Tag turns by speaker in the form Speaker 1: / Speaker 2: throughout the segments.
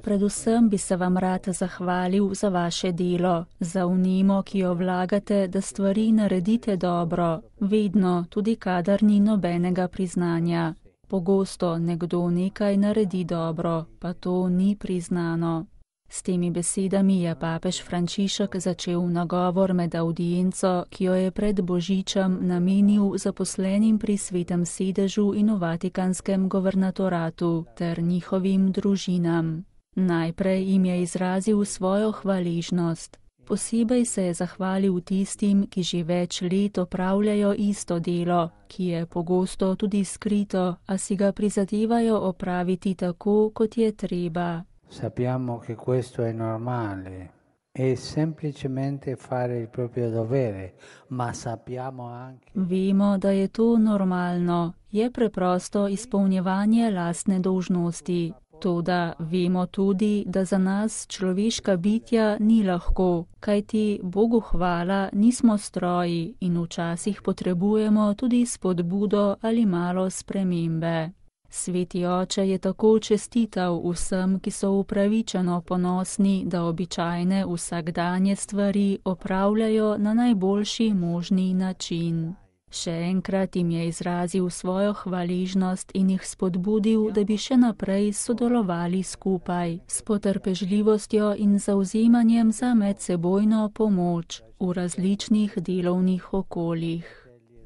Speaker 1: Predvsem bi se vam rad zahvalil za vaše delo, za vnemo, ki jo vlagate, da stvari naredite dobro, vedno, tudi kadar ni nobenega priznanja. Pogosto nekdo nekaj naredi dobro, pa to ni priznano. S temi besedami je papež Frančišek začel nagovor med avdienco, ki jo je pred Božičem namenil zaposlenim pri Svetem sedežu in v Vatikanskem guvernatoratu ter njihovim družinam. Najprej jim je izrazil svojo hvaležnost. Posebej se je zahvalil tistim, ki že več let opravljajo isto delo, ki je pogosto tudi skrito, a si ga prizadevajo opraviti tako, kot je treba.
Speaker 2: Sappiamo che questo è normale, è semplicemente fare il proprio dovere, ma sappiamo anche...
Speaker 1: Vemo, da je to normalno, je preprosto izpolnjevanje lastne dolžnosti. Toda vemo tudi, da za nas človeška bitja ni lahko, kajti Bogu hvala nismo stroji in včasih potrebujemo tudi spodbudo ali malo spremembe. Sveti oče je tako čestital vsem, ki so upravičeno ponosni, da običajne vsakdanje stvari opravljajo na najboljši možni način. Še enkrat jim je izrazil svojo hvaležnost in jih spodbudil, da bi še naprej sodelovali skupaj, s potrpežljivostjo in zavzemanjem za medsebojno pomoč v različnih delovnih okoljih.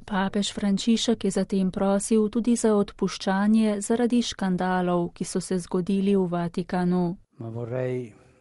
Speaker 1: Papež Frančišek je zatem prosil tudi za odpuščanje zaradi škandalov, ki so se zgodili v Vatikanu.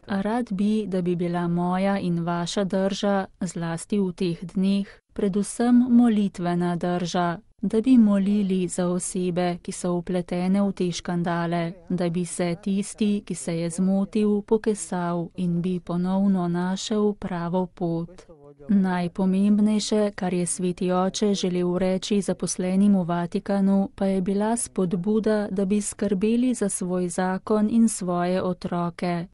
Speaker 1: A rad bi, da bi bila moja in vaša drža, zlasti v teh dneh, predvsem molitvena drža, da bi molili za osebe, ki so vpletene v te škandale, da bi se tisti, ki se je zmotil, pokesal in bi ponovno našel pravo pot. Najpomembnejše, kar je sveti oče želel reči zaposlenim v Vatikanu, pa je bila spodbuda, da bi skrbeli za svoj zakon in svoje otroke,